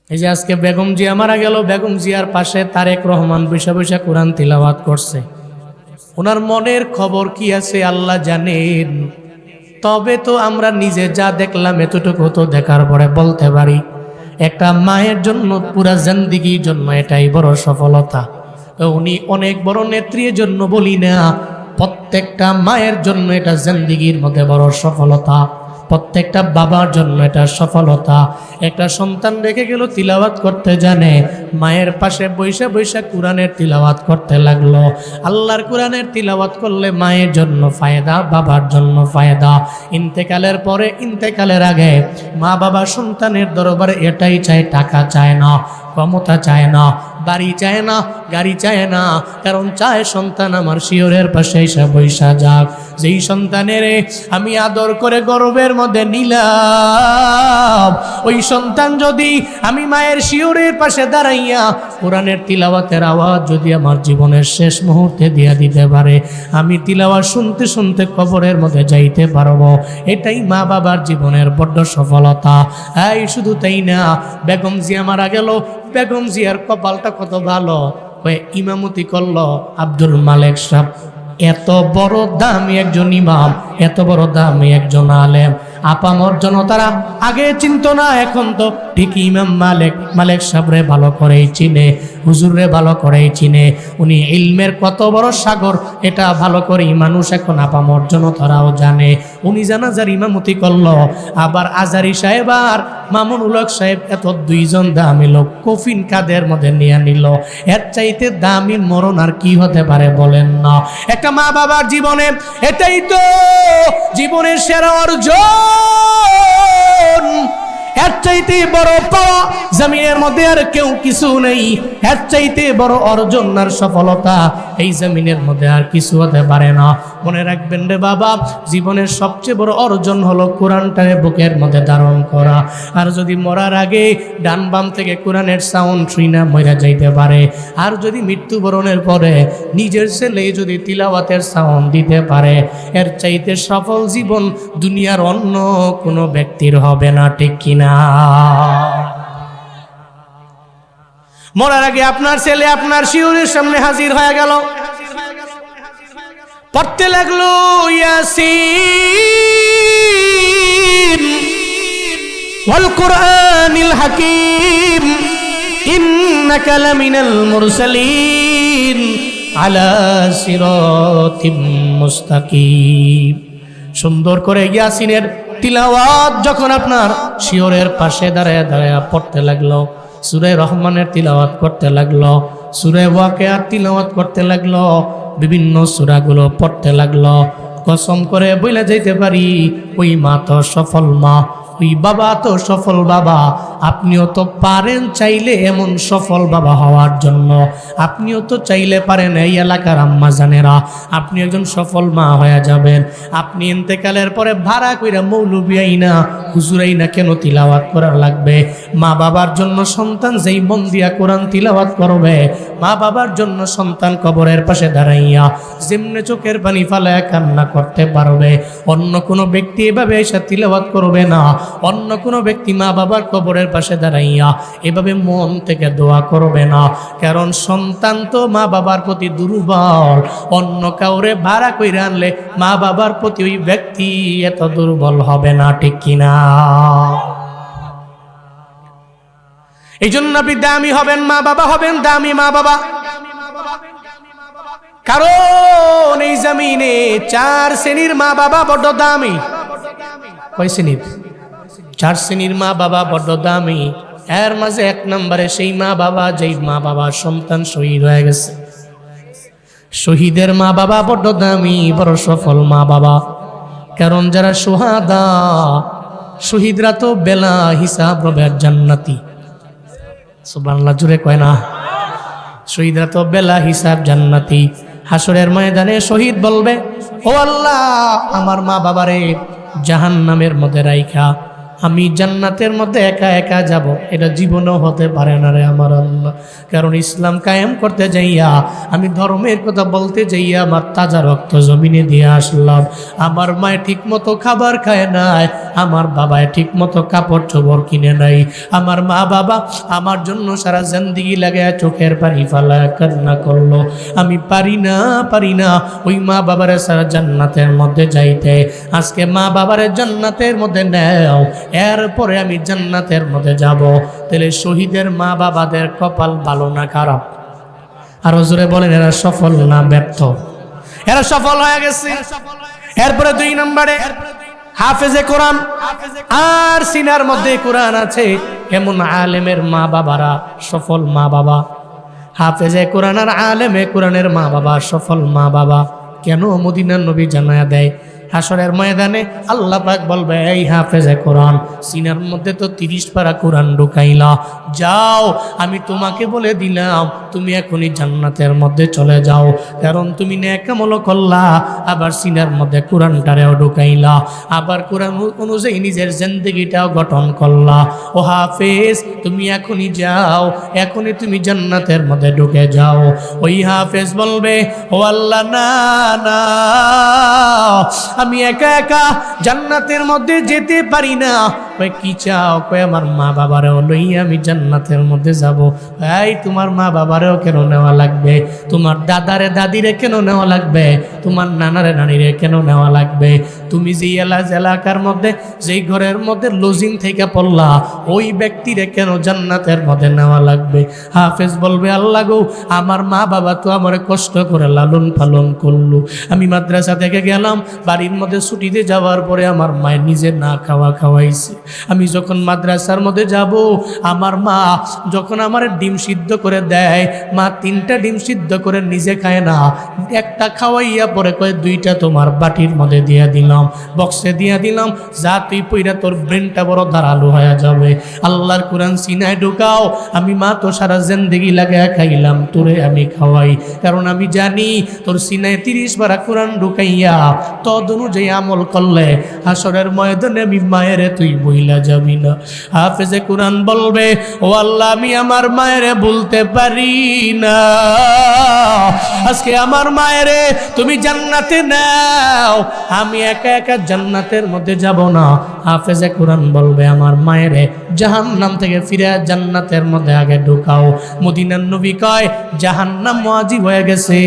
এই যে আজকে বেগম জিয়া মারা গেল, বেগম জিয়ার পাশে তারেক রহমান বৈশা বৈশা কোরআন তিলাওয়াত করছে। ওনার মনের খবর কি আছে আল্লাহ জানেন। তবে তো আমরা নিজে যা দেখলাম এতটুকু তো দেখার পরে বলতে পারি একটা মায়ের জন্য পুরা জিন্দেগির জন্য এটাই বড় সফলতা। উনি অনেক বড় নেত্রীর জন্য বলি না, প্রত্যেকটা মায়ের জন্য এটা জিন্দেগির মধ্যে বড় সফলতা, প্রত্যেকটা বাবার জন্য এটা সফলতা। একটা সন্তান রেখে গেল তিলাওয়াত করতে জানে, মায়ের পাশে বৈশা বৈশা কোরআনের তিলাওয়াত করতে লাগলো। আল্লাহর কোরআনের তিলাওয়াত করলে মায়ের জন্য ফায়দা, বাবার জন্য ফায়দা। ইন্তেকালের পরে, ইন্তেকালের আগে মা বাবা সন্তানের দরবারে এটাই চায়, টাকা চায় না, ক্ষমতা চায় না, বাড়ি চায় না, গাড়ি চায় না, কারণ চায় সন্তান আমার শিয়রের পাশে এসে বৈশা যাক। যেই সন্তানের আমি আদর করে গর্বের মধ্যে নিলাম, ওই সন্তান যদি আমি মায়ের শিয়রের পাশে দাঁড়াইয়া কোরআনের তিলাওয়াতের আওয়াজ যদি আমার জীবনের শেষ মুহূর্তে দিয়া দিতে পারে, আমি তিলাওয়াত শুনতে শুনতে কবরের মধ্যে যাইতে পারবো। এটাই মা বাবার জীবনের বড্ড সফলতা। এই শুধু তাই না, বেগম জিয়া মারা গেল, বেগম জিয়ার কপালটা কত ভালো, ওই ইমামতি করলো আব্দুল মালেক সাহেব। এত বড় দামি একজন ইমাম, এত বড় দামি একজন আলেম, আপামর জনতারা আগে চিনত না, এখন তো ঠিক ইমাম মালেক সাহেবরে ভালো করেই চিনে, হুজুররে ভালো করেই চিনে। উনি ইলমের কত বড় সাগর এটা ভালো করেই মানুষ এখন আপামর জনতারাও জানে। উনি জানাজার ইমামতি করলো। আবার আজারি সাহেব আর মামুনুল হক সাহেব, এত দুইজন দামি লোক কফিন কাদের মধ্যে নিয়ে নিল। এর চাইতে দামি মরণ আর কি হতে পারে বলেন না? একটা মা বাবার জীবনে এটাই তো জীবনের সেরা অর্জন। এর চাইতে বড় পাওয়া জমিনের মধ্যে আর কেউ কিছু নেই। এর চাইতে বড় অর্জন আর সফলতা এই জমিনের মধ্যে আর কিছু হতে পারে না। মনে রাখবেন রে বাবা, জীবনের সবচেয়ে বড় অর্জন হলো কোরআনটাকে বুকের মধ্যে ধারণ করা। আর যদি মরার আগে ডান বাম থেকে কোরআনের সাউন্ড শুই না মরে যাইতে পারে, আর যদি মৃত্যুবরণের পরে নিজের ছেলে যদি তিলাওয়াতের সাউন্ড দিতে পারে, এর চাইতে সফল জীবন দুনিয়ার অন্য কোনো ব্যক্তির হবে না, ঠিক কিনা? মরার আগে আপনার ছেলে আপনার শিউরের সামনে হাজির হয়ে গেল, পড়তে লাগলো ইয়াসিন ওয়াল কুরআনিল হাকিম ইন্নাকা লামিনাল মুরসালিন আলা সিরাতিম মুস্তাকিম। সুন্দর করে ইয়াসিনের তিলাওয়াত যখন আপনার শিয়রের পাশে দাঁড়ায় দাঁড়ায় পড়তে লাগলো, সূরা রহমানের তিলাওয়াত করতে লাগলো, সূরা ওয়াকিয়ার তিলাওয়াত করতে লাগলো, বিভিন্ন সূরাগুলো পড়তে লাগলো, কসম করে বলে যাইতে পারি ওই মা তো সফল মা, ওই বাবা তো সফল বাবা। আপনিও তো পারেন চাইলে এমন সফল বাবা হওয়ার জন্য, আপনিও তো চাইলে পারেন এই এলাকার আম্মা জানেরা আপনি একজন সফল মা হয়ে যাবেন। আপনি ইন্তেকালের পরে ভাড়া কইরা মৌলবি আইনা হুজুর আইনা কেন তিলাওয়াত করার লাগবে? মা বাবার জন্য সন্তান যেই মন দিয়া কোরআন তিলাওয়াত করবে, মা বাবার জন্য সন্তান কবরের পাশে দাঁড়াইয়া যেমনে চোখের পানি ফালায় কান্না করতে পারবে, অন্য কোনো ব্যক্তি এভাবে এসে তিলাওয়াত করবে না। অন্য কোনো ব্যক্তি মা বাবার কবরের পাশে দাঁড়াইয়া এভাবে মন থেকে দোয়া করবে না, কারণ সন্তান তো মা বাবার প্রতি দুর্বল। অন্য কাউরে ভাড়া কইরা আনলে মা বাবার প্রতি ওই ব্যক্তি এত দুর্বল হবে না, ঠিক কিনা? এই জন্য আপনি দামি হবেন, মা বাবা হবেন দামি মা বাবা। কারণ এই জমিনে 4 শ্রেণীর মা বাবা বড় দামি। কয় শ্রেণীর? 4 শ্রেণীর মা বাবা বড় দামি। এর মাঝে 1 নম্বরে সেই মা বাবা যেই মা বাবার সন্তান শহীদ হয়ে গেছে। শহীদের মা বাবা বড় দামি, বড় সফল মা বাবা। কারণ যারা সুহাদা, শহীদরা তো বেলা হিসাব রবের জান্নাতি। সুবহানাল্লাহ, জুড়ে কয় না? শহীদরা তো বেলা হিসাব জান্নাতি। হাসরের ময়দানে শহীদ বলবে, ও আল্লাহ, আমার মা বাবারে জাহান্নামের মধ্যে রাইখা আমি জান্নাতের মধ্যে একা একা যাব, এটা জীবনেও হতে পারে না রে আমার আল্লাহ। কারণ ইসলাম কায়েম করতে যাইয়া, আমি ধর্মের কথা বলতে যাইয়া আমার তাজা রক্ত জমিনে দিয়ে আসলাম। আমার মায়ে ঠিক মতো খাবার খায় নাই, আমার বাবায় ঠিক মতো কাপড় চোপড় কিনে নাই। আমার মা বাবা আমার জন্য সারা জিন্দেগি লাগায় চোখের পানি ফালায় কান্না করলো। আমি পারি না ওই মা বাবারে সারা জান্নাতের মধ্যে যাইতে। আজকে মা বাবারে জান্নাতের মধ্যে নেও, এরপরে আমি জান্নাতের মধ্যে যাব। তাহলে শহীদের মা বাবাদের কপাল ভালো না খারাপ? আরো জোরে বলেন, এরা সফল না ব্যর্থ? এরা সফল হয়ে গেছে। এরপরে 2 নম্বরে হাফেজে কোরআন। আর সিনার মধ্যে কোরআন আছে এমন আলেমের মা বাবারা সফল মা বাবা। হাফেজে কোরআন আর আলেমে কোরআনের মা বাবা সফল মা বাবা। কেন? মদিনার নবী জানায়া দেয়, হাসরের ময়দানে আল্লাহ পাক বলবে, এই হাফেজে কোরআন, সিনার মধ্যে তো 30 পারা কোরআন ঢুকাইলা, যাও আমি তোমাকে বলে দিলাম তুমি এখনই জান্নাতের মধ্যে চলে যাও। কারণ তুমি নেক আমল করলা, আবার সিনার মধ্যে কোরআনটারেও ঢুকাইলা, আবার কোরআন অনুযায়ী নিজের জিন্দেগিটাও গঠন করলা। ও হাফেজ, তুমি এখনই যাও, এখনই তুমি জান্নাতের মধ্যে ঢুকে যাও। ওই হাফেজ বলবে, ও আল্লাহ, না না, আমি একা একা জান্নাতের মধ্যে যেতে পারি না। কই কি চাও? কই আমার মা বাবারেও লইয়া আমি জান্নাতের মধ্যে যাব। এই তোমার মা বাবারেও কেন নেওয়া লাগবে? তোমার দাদারে দাদিরে কেন নেওয়া লাগবে? তোমার নানারে নানিরে কেন নেওয়া লাগবে? তুমি যে এলাকার মধ্যে, যেই ঘরের মধ্যে লজিং থেকে পড়লা, ওই ব্যক্তিরে কেন জান্নাতের মধ্যে নেওয়া লাগবে? হাফেজ বলবে, আল্লাহ গো, আমার মা বাবা তো আমার কষ্ট করে লালন পালন করলো। আমি মাদ্রাসা থেকে গেলাম, বাড়ির মধ্যে ছুটিতে যাওয়ার পরে আমার মায়ের নিজে না খাওয়াইছে। আমি যখন মাদ্রাসার মধ্যে যাব, আমার মা যখন আমার ডিম সিদ্ধ করে দেয়, মা 3টা ডিম সিদ্ধ করে নিজে খায় না, একটা খাওয়াইয়া পরে কয় 2টা তোমার বাটির মধ্যে দিয়ে দিলাম, বক্সে দিয়ে দিলাম, যা তুই পইরা তোর ব্রেনটা বড় ধারালো হয়ে যাবে। আল্লাহর কোরআন সিনায় ঢুকাও। আমি মা তো সারা জিন্দেগি লাগায় খাইলাম, তোরে আমি খাওয়াই, কারণ আমি জানি তোর সিনায় 30 পারা কোরআন ঢুকাইয়া তদ অনুযায়ী আমল করলে হাসরের ময়দানে আমি মায়েরে তুই বইলা যাবি না। হাফেজে কোরআন বলবে, ও আল্লাহ, আমি আমার মায়েরে বলতে পারি না, আজকে আমার মায়েরে তুমি জান্নাতে নাও, আমি একা একা জান্নাতের মধ্যে যাব না। হাফেজে কোরআন বলবে, আমার মায়েরে জাহান্নাম থেকে ফিরে জান্নাতের মধ্যে আগে ঢুকাও। মদিনার নবী কয়, জাহান্নাম ওয়াজিব হয়ে গেছে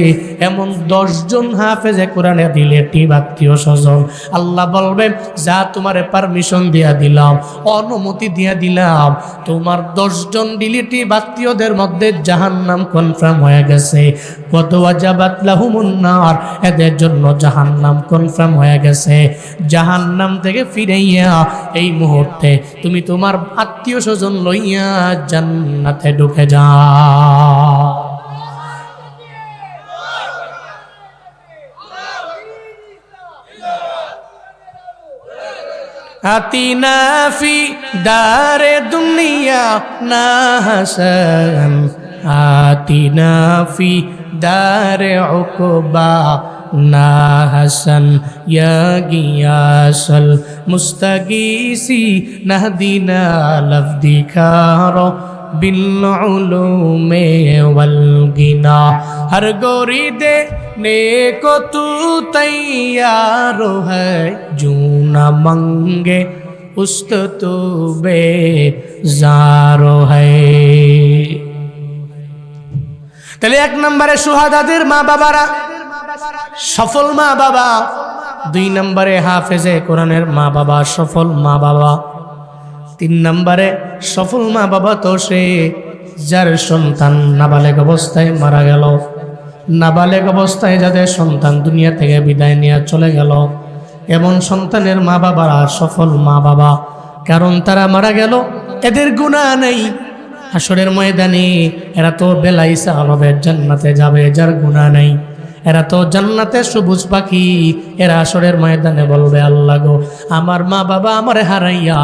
এমন 10 জন হাফেজে কোরআনে দিলে টিপ আত্মীয় স্বজন। আল্লাহ বলবে, যা তোমারে পারমিশন দিয়া দিলাম, অনুমতি দিয়া দিলাম, তোমার 10 জন রিলেটিভ আত্মীয়দের মধ্যে জাহান্নাম কনফার্ম হয়ে গেছে। কত ওয়াজাবাত লাহুমুন নার, এদের জন্য জাহান্নাম কনফার্ম হয়ে গেছে। জাহান্নাম থেকে ফিরাইয়া এই মুহূর্তে তুমি তোমার আত্মীয় স্বজন লইয়া জান্নাতে ঢুকে যাও। আতিনা ফি দারে দুনিয়া না হাসান, আতিনা ফি দারে উকবা না হাসান, ইয়া গিয়াসাল মুস্তাগীসি নাহদিনা লফদিকার বিল উলুমে ওয়াল গিনা। हर गोरी देने को तू तैयार है, जू न मंगे उस्त तू बेजारो है। তাহলে 1 নম্বরে সুহাদাদের মা বাবারা সফল মা বাবা, 2 নম্বরে হাফেজে কোরআনের মা বাবা সফল মা বাবা, 3 নম্বরে সফল মা বাবা তো সে যার সন্তান নাবালেগ অবস্থায় মারা গেল, নাবালেগ অবস্থায় যাদের সন্তান দুনিয়া থেকে বিদায় নিয়ে চলে গেল, এমন সন্তানের মা বাবারা সফল মা বাবা। কারণ তারা মারা গেল, এদের গুনাহ নেই। হাসরের ময়দানে এরা তো বেলাইসা হবে জান্নাতে যাবে, যার গুনাহ নেই। এরা তো জান্নাতে সবুজ পাখি। এরা হাসরের ময়দানে বলবে, আল্লাহ গো, আমার মা বাবা আমারে হারাইয়া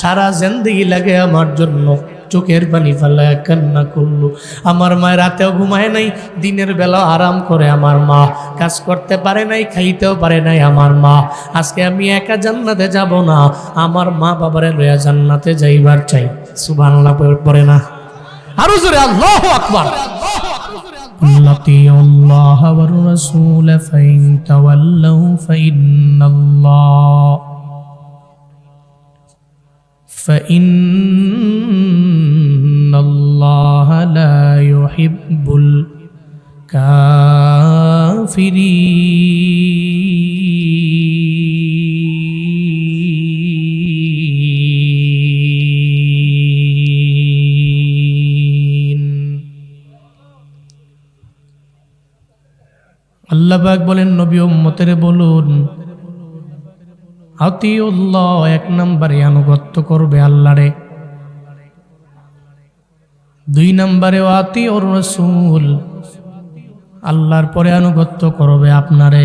সারা জিন্দেগি লাগে আমার জন্য চোখের পানি ফেলায় কান্না করলো। আমার মা রাতেও ঘুমায় নাই, দিনের বেলা আরাম করে আমার মা, কাজ করতে পারে নাই, খাইতেও পারে নাই আমার মা। আজকে আমি একা জান্নাতে যাব না, আমার মা বাবারে লইয়া জান্নাতে যাইবার চাই। সুবহানাল্লাহ পড়ে না আরো জোরে আল্লাহু আকবার। أطيعوا الله والرسول فإن تولوا فإن الله لا يحب الكافرين। আল্লাহ পাক বলেন, নবী উম্মতের বলুন, আতিউল্লাহ, এক নম্বরে আনুগত্য করবে আল্লাহরে, দুই নম্বরে আতিউর রাসূল, আল্লাহর পরে আনুগত্য করবে আপনারে।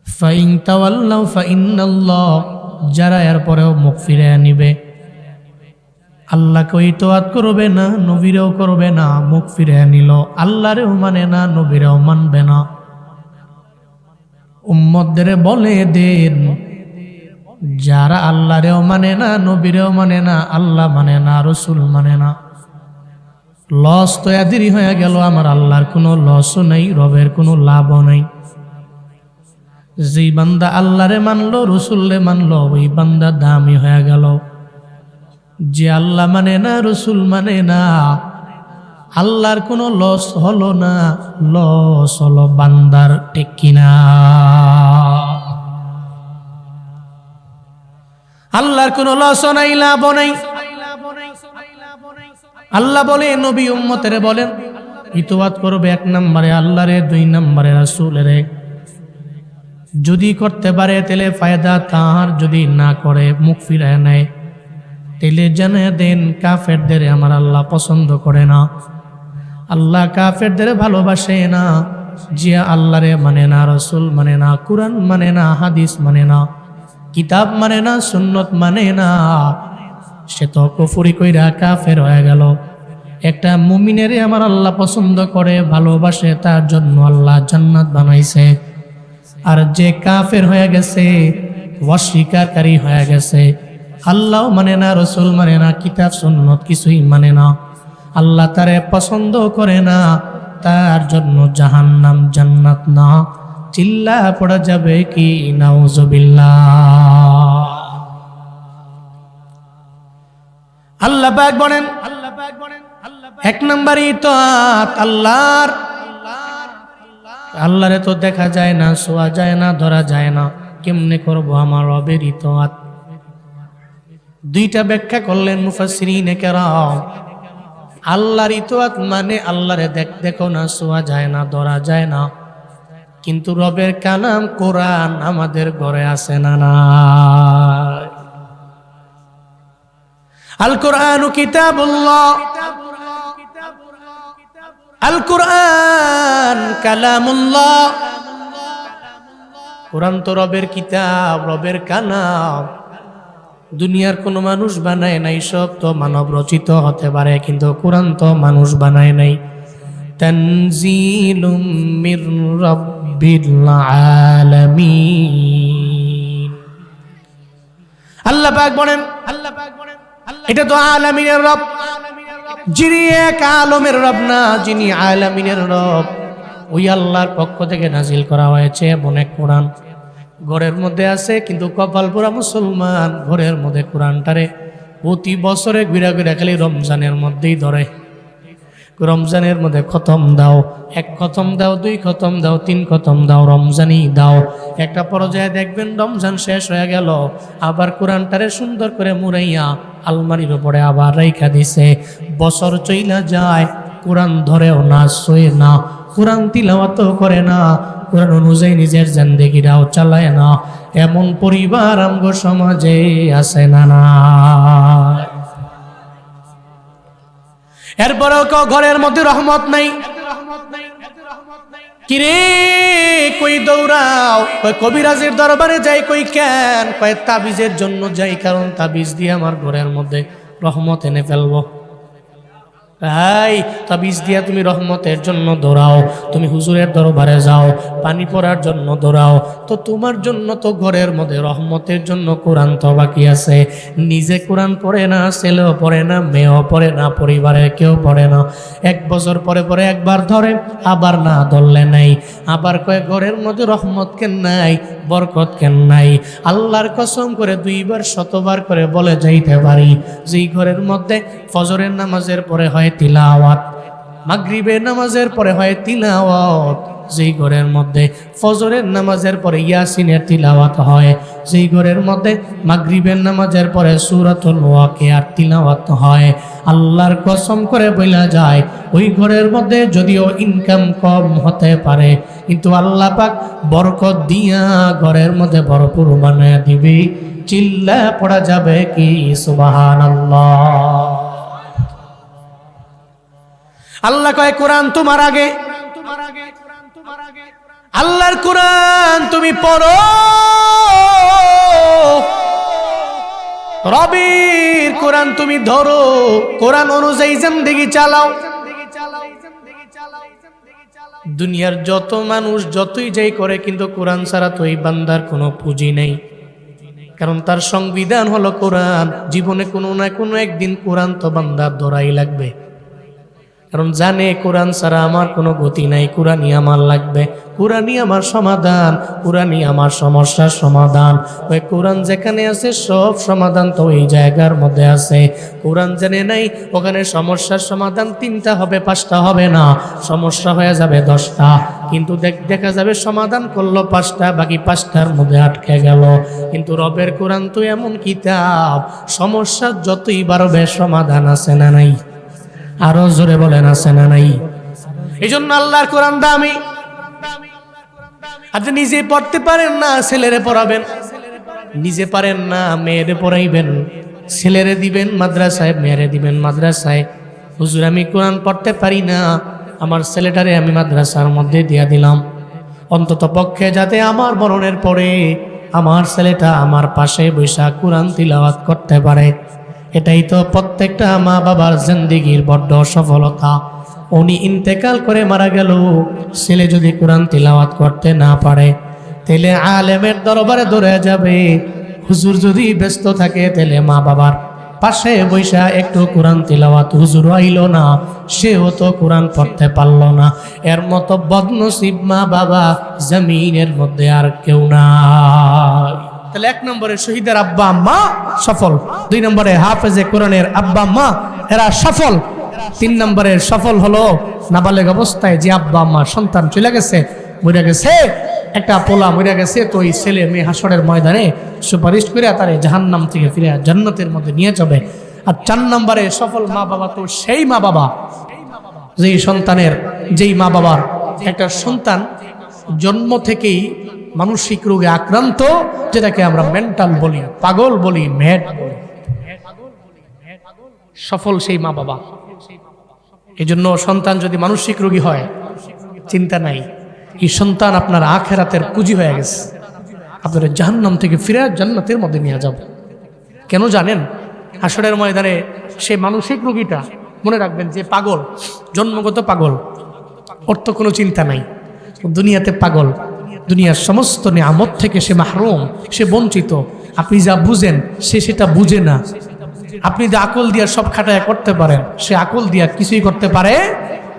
ফাইন তাওয়াল্লাউ ফাইন্নাল্লাহ, যারা এর পরেও মুখ ফিরে নিবে, আল্লাহকে ইতোয়াত করবে না, নবীরেও করবে না, মুখ ফিরে নিল, আল্লাহরেও মানে না, নবীরেও মানবে না। উম্মতদের বলে দেন, যারা আল্লাহরেও মানে না, নবীরেও মানে না, আল্লাহ মানে না, রসুল মানে না, লস তো এদেরই হয়ে গেল। আমার আল্লাহর কোনো লসও নেই, রবের কোনো লাভও নেই। যেই বান্দা আল্লাহরে মানলো, রসুলরে মানলো, ওই বান্দা দামি হয়ে গেল। যে আল্লাহ মানে না, রসুল মানে না, আল্লাহর কোনো লস হলো না, লস হলো বান্দার, ঠিক কিনা? আল্লাহর কোনো লসও নাই, লাভও নাই। আল্লাহ বলে, নবী উম্মতের বলেন ইতোয়াত করবে এক নম্বরে আল্লাহরে, দুই নম্বরে রাসূলেরে। যদি করতে পারে তাহলে ফায়দা তার, যদি না করে মুখ ফিরায় নেয় তাহলে জানিয়ে দেন, কাফেরদের আমার আল্লাহ পছন্দ করে না। আল্লাহ কাফেরদের ভালোবাসে না। যে আল্লাহরে মানে না, রসুল মানে না, কুরআন মানে না, হাদিস মানে না, কিতাব মানে না, সুন্নত মানে না, সে তো কুফরি কইরা কাফের হয়ে গেল। একটা মুমিনের আমার আল্লাহ পছন্দ করে, ভালোবাসে, তার জন্য আল্লাহ জান্নাত বানাইছে। আর যে কাফের হয়ে গেছে, অস্বীকারী হয়ে গেছে, আল্লাহ মানে না, রসুল মানে না, কিতাব সুন্নত কিছুই মানে না, আল্লাহ তারে পছন্দ করে না, তার জন্য জাহান্নাম, জান্নাত না। চিল্লা পড়া যাবে কি নাউজুবিল্লাহ। আল্লাহ পাক বলেন, এক নম্বর ইতাআত আল্লাহর। আল্লাহরে তো দেখা যায় না, ছোঁয়া যায় না, ধরা যায় না, কেমনে করব আমার রবের ইতাআত? দুইটা ব্যাখ্যা করলেন মুফাসসিরিনে কেরাম। আল্লাহর ইতাআত মানে আল্লাহরে দেখো না, ছোঁয়া যায় না, ধরা যায় না, কিন্তু রবের কালাম কোরআন আমাদের ঘরে আছে না নাই? আল কোরআনু কিতাবুল্লাহ, আল কোরআন কালামুল্লাহ। কোরআন তো রবের কিতাব, রবের কালাম। দুনিয়ার কোনো মানুষ বানায় নাই, সব তো মানব রচিত হতে পারে, কিন্তু কোরআন তো মানুষ বানায় নাই। তানজিলুম মির রাব্বিল আলামিন। আল্লাহ পাক বলেন, এটা তো আলামিনের রব। যিনি এক আলমের রব না, যিনি আলামিনের রব, ওই আল্লাহর পক্ষ থেকে নাজিল করা হয়েছে এমন এক কোরআন। ঘরের মধ্যে আছে, কিন্তু কপাল পোড়া মুসলমান ঘরের মধ্যে কোরআনটারে প্রতি বছরে ঘুরা ঘুরা খালি রমজানের মধ্যেই ধরে। রমজানের মধ্যে খতম দাও, এক খতম দাও, দুই খতম দাও, তিন খতম দাও, রমজানই দাও। একটা পর্যায়ে দেখবেন রমজান শেষ হয়ে গেল, আবার কোরআনটারে সুন্দর করে মুড়াইয়া আলমারির উপরে আবার রাইখা দিছে। বছর চইলা যায়, কোরআন ধরেও না, শোয়ে না, কোরআন তিলাওয়াতও করে না, কোরআন অনুযায়ী নিজের জিন্দেগিটাও চালায় না। এমন পরিবার আমগো সমাজে আছে না না? এরপরেও ঘরের মধ্যে রহমত নাই। কিরে কই দৌড়াও? কই কবিরাজের দরবারে যাই। কই কেন? কই তাবিজের জন্য যাই, কারণ তাবিজ দিয়ে আমার ঘরের মধ্যে রহমত এনে ফেলবো। তাবিজ দিয়া তুমি রহমতের জন্য দৌড়াও, তুমি হুজুরের দরবারে যাও পানি পড়ার জন্য দৌড়াও, তো তোমার জন্য তো ঘরের মধ্যে রহমতের জন্য কোরআন তো বাকি আছে। নিজে কোরআন পড়ে না, ছেলেও পড়ে না, মেয়েও পড়ে না, পরিবারের কেউ পড়ে না। 1 বছর পরে পরে একবার ধরে, আবার না ধরলে নাই, আবার কয়ে ঘরের মধ্যে রহমত কেন নাই, বরকত কেন নাই। আল্লাহর কসম করে 2 বার 100 বার করে বলে যাইতে পারি, যেই ঘরের মধ্যে ফজরের নামাজের পরে হয় তিলাওয়াত, মাগরিবের নামাজের পরে হয় তিলাওয়াত, যেই ঘরের মধ্যে ফজরের নামাজের পরে ইয়াসিনের তিলাওয়াত হয়, যেই ঘরের মধ্যে মাগরিবের নামাজের পরে সূরাতুল ওয়াকিয়ার তিলাওয়াত হয়, আল্লাহর কসম করে বলা যায় ওই ঘরের মধ্যে যদিও ইনকাম কম হতে পারে, কিন্তু আল্লাহ পাক বরকত দিয়া ঘরের মধ্যে ভরপুর বানায় দিবে। চিল্লা পড়া যাবে কি সুবহানাল্লাহ। আল্লাহ কয় কোরআন তোমার আগে, আল্লাহর কোরআন তুমি পড়ো, রবির কোরআন তুমি ধরো, কোরআন অনুযায়ী জিন্দেগি চালাও। দুনিয়ার যত মানুষ যতই যাই করে, কিন্তু কোরআন ছাড়া তো এই বান্দার কোনো পুঁজি নেই, কারণ তার সংবিধান হলো কোরআন। জীবনে কোনো না কোনো একদিন কোরআন তো বান্দার ধরাই লাগবে, কারণ জানে কোরআন ছাড়া আমার কোনো গতি নাই, কোরআনই আমার লাগবে, কোরআনই আমার সমাধান, কোরআনই আমার সমস্যার সমাধান। ওই কোরআন যেখানে আছে সব সমাধান তো এই জায়গার মধ্যে আছে। কোরআন জেনে নাই ওখানে সমস্যার সমাধান 3টা হবে, 5টা হবে না, সমস্যা হয়ে যাবে 10টা, কিন্তু দেখা যাবে সমাধান করলো 5টা, বাকি 5টার মধ্যে আটকে গেল। কিন্তু রবের কোরআন তো এমন কিতাব, সমস্যা যতই বাড়বে সমাধান আছে না নাই? আরো জোরে বলেন আছে না নাই? এই জন্য আল্লাহর কোরআন দামি। আপনি নিজে পড়তে পারেন না, ছেলেরে পড়াবেন, নিজে পারেন না মেয়েরে পড়াইবেন, ছেলেরে দিবেন মাদ্রাসায়, মেয়েরে দিবেন মাদ্রাসায়। হুজুর আমি কোরআন পড়তে পারি না, আমার ছেলেটারে আমি মাদ্রাসার মধ্যে দিয়া দিলাম, অন্তত পক্ষে যাতে আমার মরণের পরে আমার ছেলেটা আমার পাশে বৈশা কোরআন তিলাওয়াত করতে পারে। এটাই তো প্রত্যেকটা মা বাবার জিন্দেগির বড্ড সফলতা। উনি ইন্তেকাল করে মারা গেল, ছেলে যদি কোরআন তিলাওয়াত করতে না পারে তাহলে আলেমের দরবারে দৌড়ে যাবে। হুজুর যদি ব্যস্ত থাকে তাহলে মা বাবার পাশে বৈশা একটু কোরআন তিলাওয়াত, হুজুর আইল না, সেও তো কোরআন পড়তে পারল না। এর মতো বদনসিব মা বাবা জমিনের মধ্যে আর কেউ নাই। তাহলে 1 নম্বরে শহীদের আব্বা আম্মা সফল, 2 নম্বরে হাফেজে কোরআনের আব্বা আম্মা এরা সফল, 3 নম্বরে সফল হলো নাবালেগ অবস্থায় যে আব্বা আম্মা সন্তান চলে গেছে, মরে গেছে, একটা পোলা মরে গেছে, তো এই ছেলে মেয়ে হাসরের ময়দানে সুপারিশ করে তারে জাহান্নাম থেকে ফিরে জান্নাতের মধ্যে নিয়ে যাবে। আর 4 নম্বরে সফল মা বাবা তো সেই মা বাবা যেই মা বাবার একটা সন্তান জন্ম থেকেই মানসিক রোগে আক্রান্ত, যেটাকে আমরা মেন্টাল বলি, পাগল বলি, ম্যাড বলি, সফল সেই মা বাবা। এই জন্য সন্তান যদি মানসিক রোগী হয় চিন্তা নাই, এই সন্তান আপনার আখেরাতের পুঁজি হয়ে গেছে, আপনার জাহান্নাম থেকে ফিরে জান্নাতের মধ্যে নিয়ে যাব। কেন জানেন? হাসরের ময়দানে সেই মানসিক রোগীটা মনে রাখবেন যে পাগল, জন্মগত পাগল, ওর তো কোনো চিন্তা নাই, দুনিয়াতে পাগল, দুনিয়ার সমস্ত নিয়ামত থেকে সে মাহরুম, সে বঞ্চিত। আপনি যা বুঝেন সে সেটা বুঝে না। আপনি যে আকল দিয়া সব খাটায় করতে পারেন, সে আকল দিয়া কিছুই করতে পারে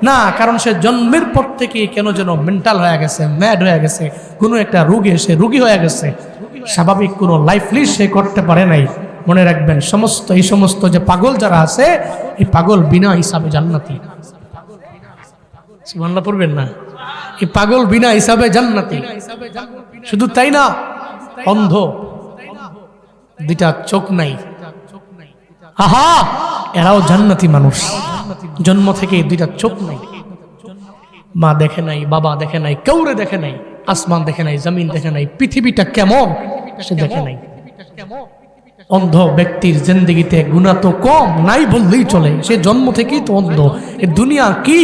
না, কারণ সে জন্মের পর থেকে কেন যেন মেন্টাল হয়ে গেছে, ম্যাড হয়ে গেছে, কোনো একটা রোগে সে রোগী হয়ে গেছে, স্বাভাবিক কোনো লাইফ লিড সে করতে পারে নাই। মনে রাখবেন এই সমস্ত যে পাগল যারা আছে, এই পাগল বিনা হিসাবে জান্নাতি। সুবহানাল্লাহ পড়বেন না? এই পাগল বিনা হিসাবে জান্নাতি। শুধু তাই না, অন্ধ, 2টা চোখ নাই, আহা, এরাও জান্নাতি মানুষ। জন্ম থেকে 2টা চোখ নাই, মা দেখে নাই, বাবা দেখে নাই, কাউরে দেখে নাই, আসমান দেখে নাই, জমিন দেখে নাই, পৃথিবীটা কেমন সে দেখে নাই। অন্ধ ব্যক্তির জিন্দেগিতে গুনাহ তো কম নাই বললেই চলে, সে জন্ম থেকেই তো অন্ধ। এ দুনিয়া কি,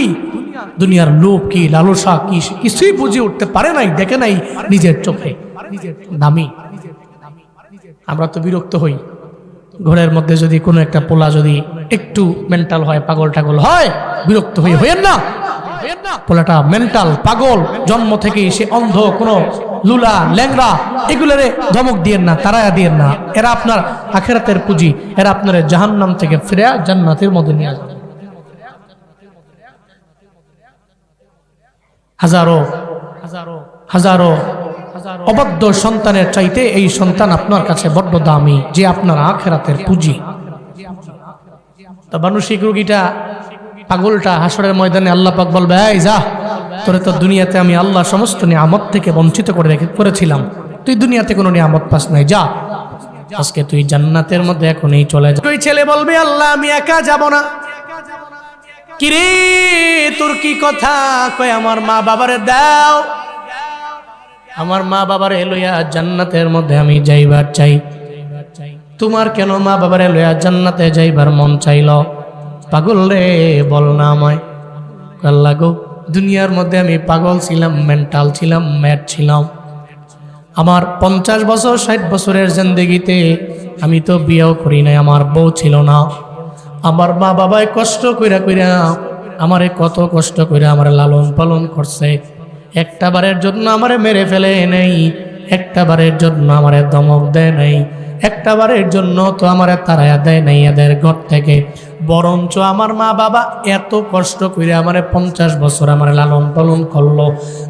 দুনিয়ার লোভ কি, লালসা কি, কিছুই বুঝে উঠতে পারে নাই, দেখে নাই নিজের চোখে। দামি আমরা তো বিরক্ত হই, ঘরের মধ্যে যদি কোনো একটা পোলা যদি একটু মেন্টাল হয়, পাগল টাগল হয়, বিরক্ত হইয়েন না। পোলাটা মেন্টাল পাগল, জন্ম থেকেই সে অন্ধ, কোনো লুলা ল্যাংরা এগুলোরে ধমক দিয়েন না, তারায়া দিয়েন না। এরা আপনার আখিরাতের পুঁজি, এরা আপনার জাহান্নাম থেকে ফিরে জান্নাতের মধ্যে নিয়ে আসবে। হাজারো হাজারো হাজারো অবাধ্য সন্তানের চাইতে এই সন্তান আপনার কাছে বড্ড দামি, যে আপনার আখিরাতের পুঁজি। তো মানসিক রোগীটা, পাগলটা হাসরের ময়দানে আল্লাহ পাক বলবে, এই যা, তোরে তো দুনিয়াতে আমি আল্লাহ সমস্ত নিয়ামত থেকে বঞ্চিত করেছিলাম, তুই দুনিয়াতে কোনো নিয়ামত পাস নাই, যা আজকে তুই জান্নাতের মধ্যে এখনই চলে যা। ওই ছেলে বলবে, আল্লাহ আমি একা যাব না। কিরে তোর কি কথা? কয় আমার মা বাবারে দাও, আমার মা বাবারে লইয়া জান্নাতের মধ্যে আমি যাইবার চাই। তোমার কেন মা বাবারে লইয়া জান্নাতে যাইবার মন চাইল? পাগল রে বল না আমায়। আল্লাহ গো, দুনিয়ার মধ্যে আমি পাগল ছিলাম, মেন্টাল ছিলাম, ম্যাড ছিলাম। আমার 50 বছর 60 বছরের জিন্দেগিতে আমি তো বিয়েও করি নাই, আমার বউ ছিল না। আমার মা বাবায় কষ্ট কইরা কইরা আমারে, কত কষ্ট কইরা আমার লালন পালন করছে। একটা বারের জন্য আমারে মেরে ফেলে নেই, একটা বারের জন্য আমারে ধমক দেয় নাই, একটা বারের জন্য তো আমারে তাড়াইয়া দেয় নাই এদের ঘর থেকে। বরঞ্চ আমার মা বাবা এত কষ্ট করে আমারে 50 বছর আমারে লালন পালন করলো,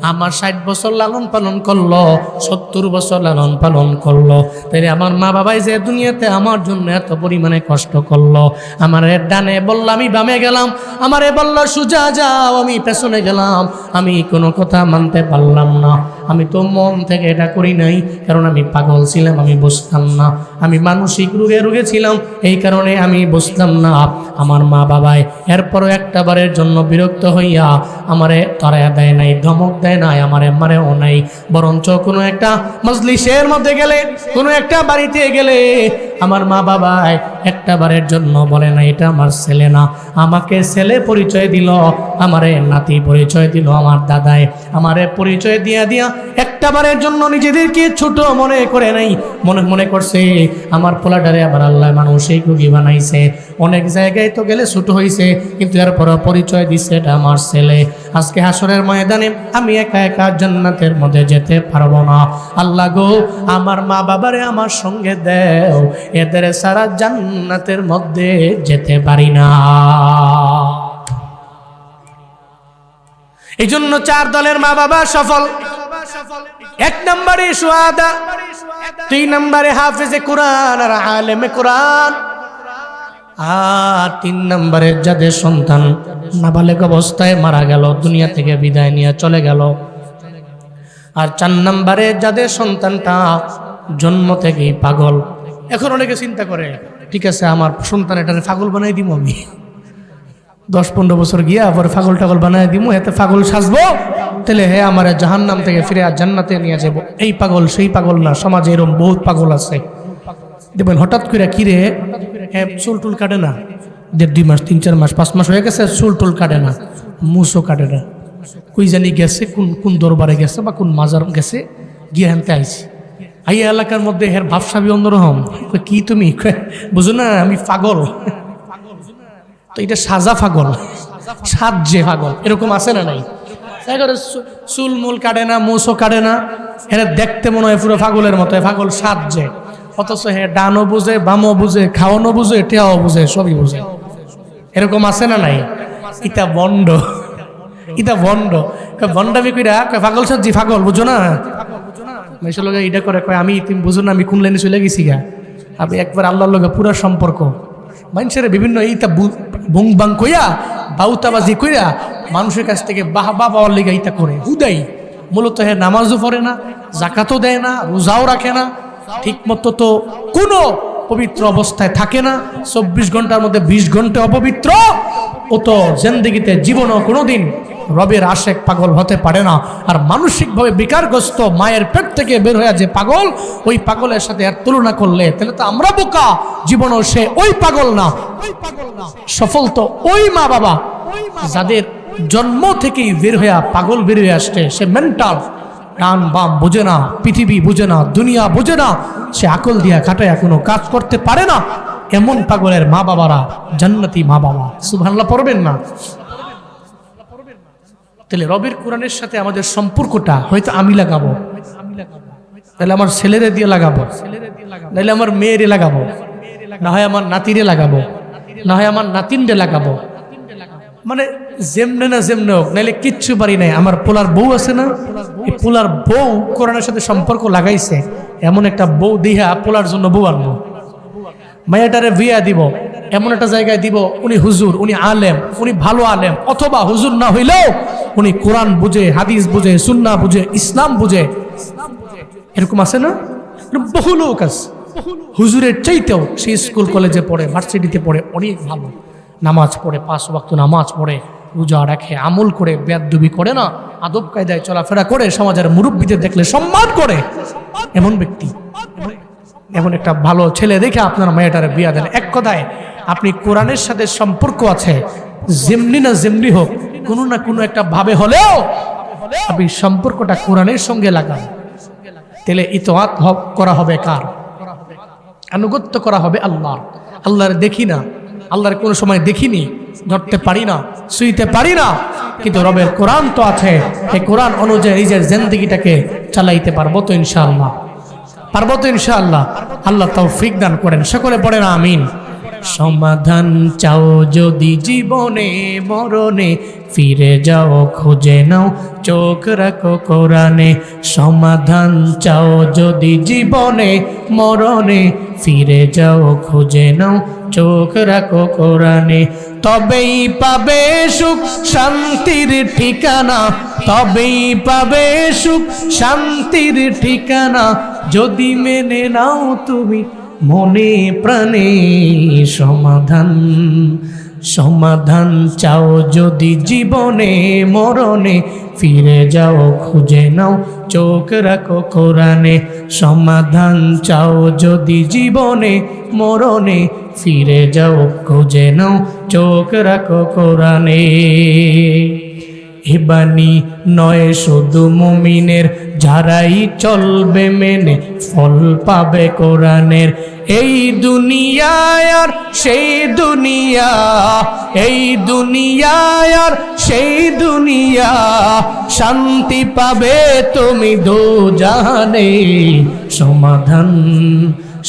আমার 60 বছর লালন পালন করলো, 70 বছর লালন পালন করলো। তাই আমার মা বাবাই যে দুনিয়াতে আমার জন্য এত পরিমাণে কষ্ট করলো, আমারে ডানে বলল আমি বামে গেলাম, আমারে বলল সোজা যাও, আমি পেছনে গেলাম, আমি কোনো কথা মানতে পারলাম না। আমি তো মন থেকে এটা করি নাই, কারণ আমি পাগল ছিলাম, আমি বুঝতাম না। আমি মানসিক রোগে ছিলাম, এই কারণে আমি বুঝতাম না। আমার মা বাবাই এরপরও একটা বারের জন্য বিরক্ত হইয়া আমারে তাড়াইয়া দেয় নাই, ধমক দেয় নাই, আমারে মারেও নাই। বরঞ্চ কোনো একটা মজলিসের মধ্যে গেলে, কোনো একটা বাড়িতে গেলে আমার মা বাবাই একটা বারের জন্য বলে না এটা আমার ছেলে না, আমাকে ছেলে পরিচয় দিল, আমারে নাতি পরিচয় দিল, আমার দাদাই আমারে পরিচয় দিয়া দিয়া একটা বারের জন্য নিজেদেরকে ছোট মনে করে নাই, মনে করছে আমার পোলাটারে আবার আল্লাহ মানসিক রোগী বানাইছে। অনেক জায়গায় তো গেলে ছোট হয়েছে, কিন্তু এরপর পরিচয় দিচ্ছে এটা আমার ছেলে। আজকে হাসরের ময়দানে আমি একা একা জান্নাতের মধ্যে যেতে পারবো না। আল্লাহ গো, আমার মা বাবারে আমার সঙ্গে দেও, এদের সারা জান্নাতের মধ্যে যেতে পারি না। এই জন্য 4 দলের মা বাবা সফল। 1 নম্বরে শুহাদা, 2 নম্বরে হাফেজে কোরআন আর আলেমে কোরআন, আর 3 নম্বরে যাদের সন্তান নাবালেগ অবস্থায় মারা গেল, দুনিয়া থেকে বিদায় নিয়ে চলে গেল, আর 4 নম্বরে যাদের সন্তানটা জন্ম থেকেই পাগল। এখন অনেকে চিন্তা করে, ঠিক আছে আমার সন্তান এটারে পাগল বানাই দিব, আমি 10-15 বছর গিয়া আবার পাগল টাগল বানাই দিব, এতে পাগল সাজবো, তাহলে হে আমার জাহান্নাম থেকে ফিরে আর জান্নাতে নিয়ে যাব। এই পাগল সেই পাগল না, সমাজে এরকম বহুত পাগল আছে। দেখবেন হঠাৎ করে কিরে চুল টুল কাটে না, 1.5 মাস 3-4 মাস 5 মাস হয়ে গেছে, চুল টুল কাটে না, মুছও কাটে না, কই জানি গেছে, কোন দরবারে গেছে বা কোন মাজার গেছে, গিয়ে আনতে আইছি। আইয়া এলাকার মধ্যে হের ভাবসাবি অন্যরকম, কি তুমি বুঝো না আমি পাগল। তো এটা সাজা পাগল, সাজে পাগল, এরকম আছে না নাই? চুল মূল কাটে না, মুছও কাটে না, এরা দেখতে মনে হয় পুরো পাগলের মতো, পাগল সাজে, অথচ হে ডানও বুঝে, বামও বুঝে, খাওয়ানো বুঝে, টেয়াও বুঝে, সবই বুঝে। এরকম আছে না নাই? ইটা বন্ড, ইটা বন্ড, বন্ডামি কইরা পাগল সাজি, পাগল বুঝো না, মেসের লোক এটা করে কয় আমি, তুমি বুঝো না আমি কোন লাইনে চলে গেছি গা। আমি একবার আল্লাহর লোকে পুরা সম্পর্ক মানুষের বিভিন্ন এইটা বুং বাং কইয়া বাউতাবাজি কইরা মানুষের কাছ থেকে বাহবা পাওয়ার লেগে এইটা করে হুদাই। মূলত হে নামাজও পড়ে না, জাকাতও দেয় না, রোজাও রাখে না, ঠিক মতো তো কোনো পবিত্র অবস্থায় থাকে না। 24 ঘন্টার মধ্যে 20 ঘন্টা অপবিত্র। ও তো জিন্দেগিতে জীবনও কোনোদিন রবের আশেক পাগল হতে পারে না। আর মানসিকভাবে বিকারগ্রস্ত মায়ের পেট থেকে বের হয়ে যে পাগল, ওই পাগলের সাথে আর তুলনা করলে তাহলে তো আমরা বোকা, জীবনও সে ওই পাগল না। সফল তো ওই মা বাবা যাদের জন্ম থেকেই বের হয়ে পাগল বের হয়ে আসছে, সে মেন্টাল, ডান বাম বোঝে না, পৃথিবী বোঝে না, দুনিয়া বোঝে না, সে আকল দিয়া খাটায় কোনো কাজ করতে পারে না, এমন পাগলের মা বাবারা জান্নাতি মা বাবা। সুবহানাল্লাহ পড়বেন না? তাহলে রবের কোরআনের সাথে আমাদের সম্পর্কটা হয়তো আমি লাগাবো, তাহলে আমার ছেলেরে দিয়ে লাগাবো, নাহলে আমার মেয়েরে লাগাবো, না হয় আমার নাতিরে লাগাবো, না হয় আমার নাতিনরে লাগাবো, মানে যেমনে না যেমনে হোক, নাহলে কিচ্ছু পারি নাই। আমার পোলার বউ আছে না, এই পোলার বউ কোরআনের সাথে সম্পর্ক লাগাইছে, এমন একটা বউ দিহা পোলার জন্য বউ আনবো। মায়াটারে বিয়া দিব, এমন একটা জায়গায় দিব, উনি হুজুর, উনি আলেম, উনি ভালো আলেম, অথবা হুজুর না হইলেও উনি কোরআন বুঝে, হাদিস বুঝে, সুন্নাহ বুঝে, ইসলাম বুঝে। এরকম আছে না? বহু লোক আছে হুজুরের চাইতেও সে স্কুল কলেজে পড়ে, ভার্সিটিতে পড়ে, অনেক ভালো, নামাজ পড়ে, 5 ওয়াক্ত নামাজ পড়ে, রোজা রাখে, আমল করে, বেয়াদবি করে না, আদব কায়দায় চলাফেরা করে, সমাজের মুরব্বীদের দেখলে সম্মান করে, এমন ব্যক্তি, এমন একটা ভালো ছেলে দেখে আপনার মেয়েটারে বিয়া দেন। এক কথায় আপনি কোরআনের সাথে সম্পর্ক আছে, যেমনি না যেমনি হোক, কোনো না কোনো একটা ভাবে হলেও আপনি সম্পর্কটা কোরআনের সঙ্গে লাগান। তাহলে ইতআত করা হবে কার? আনুগত্য করা হবে আল্লাহর। আল্লাহর দেখি না, আল্লাহর কোনো সময় দেখিনি, ধরতে পারি না, শুইতে পারি না, কিন্তু রবের কোরআন তো আছে, এই কোরআন অনুযায়ী নিজের জিন্দেগিটাকে চালাইতে পারবো তো ইনশাআল্লাহ, পারবো তো ইনশাআল্লাহ। আল্লাহ তৌফিক দান করেন, সকলে পড়েন আমিন। সমাধান চাও যদি জীবনে মরণে, ফিরে যাও খুঁজে নাও চোখ রাখো কোরআনে। সমাধান চাও যদি জীবনে মরণে, ফিরে যাও খুঁজে নাও চোখ রাখো কোরআনে। তবেই পাবে সুখ শান্তির ঠিকানা, তবেই পাবে সুখ শান্তির ঠিকানা, যদি মেনে নাও তুমি মনে প্রাণে। সমাধান সমাধান চাও যদি জীবনে মরণে, ফিরে যাও খুঁজে নাও চোখ রাখো কোরআনে। সমাধান চাও যদি জীবনে মরণে, ফিরে যাও খুঁজে নাও চোখ রাখো কোরআনে। এ বাণী নয় শুধু মুমিনের, যারাই চলবে মেনে ফল পাবে কোরআনের। এই দুনিয়ায় আর সেই দুনিয়া, এই দুনিয়ায় আর সেই দুনিয়া, শান্তি পাবে তুমি দোজাহানে। সমাধান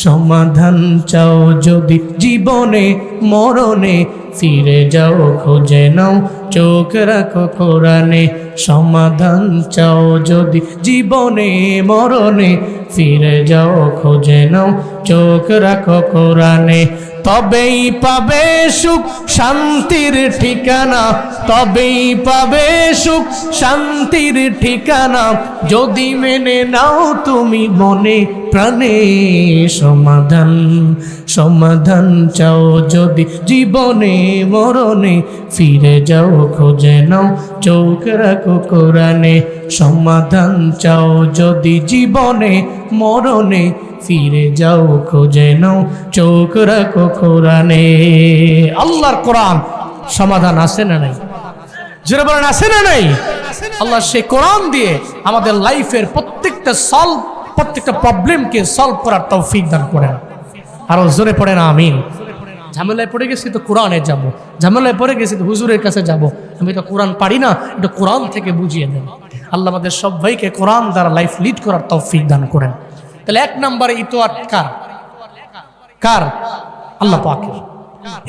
সমাধান চাও যদি জীবনে মরণে, ফিরে যাও খুঁজে নাও চোখ রাখো কোরআনে। সমাধান চাও যদি জীবনে মরণে, ফিরে যাও খুঁজে নাও চোখ রাখো কোরআনে। তবেই পাবে সুখ শান্তির ঠিকানা, তবেই পাবে সুখ শান্তির ঠিকানা, যদি মেনে নাও তুমি মনে প্রাণে। সমাধান সমাধান চাও যদি জীবনে মরণে, ফিরে যাও খুঁজে নাও চোখ রাখো কোরআনে। সমাধান চাও যদি জীবনে মরণে, ফিরে যাও খুঁজে নাও চোখ রাখো কোরআনে। আল্লাহর কোরআন সমাধান আছে না নাই? যারা বলেন আছে না নাই? আল্লাহ সেই কোরআন দিয়ে আমাদের লাইফের প্রত্যেকটা প্রবলেমকে সলভ করার তৌফিক দান করেন। আরো জোরে পড়েন আমিন। ঝামেলায় পড়ে গেছি তো কোরআনে যাব, ঝামেলায় পড়ে গেছি তো হুজুরের কাছে যাব, আমি তো কোরআন পারি না, এটা কোরআন থেকে বুঝিয়ে দেন। আল্লাহ আমাদের সবাইকে কোরআন দ্বারা লাইফ লিড করার তৌফিক দান করেন। তাহলে 1 নম্বরে ইতআত কার? কার? আল্লাহ পাকের।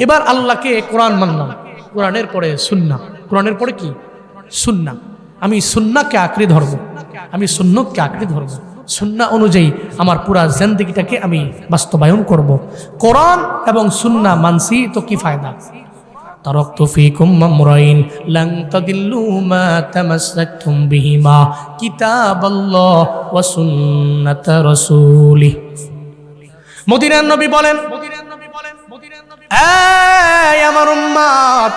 এবার আল্লাহকে কোরআন মানলাম, কোরআনের পরে সুন্নাহ, কোরআনের পরে কি? সুন্নাহ। আমি সুন্নাহকে আঁকড়ে ধরবো, আমি সুন্নতকে আঁকড়ে ধরবো, সুন্নাহ অনুযায়ী আমার পুরা জিন্দেগিটাকে আমি বাস্তবায়ন করব। কোরআন এবং সুন্নাহ মানছি তো কি ফায়দা? তারাকতু ফীকুম আমরাইন লান তাদিল্লু মা তামাসসাকতুম বিহিমা কিতাবাল্লাহ ওয়া সুন্নাত রাসূলিহি। মদিনার নবী বলেন, এই আমার উম্মত,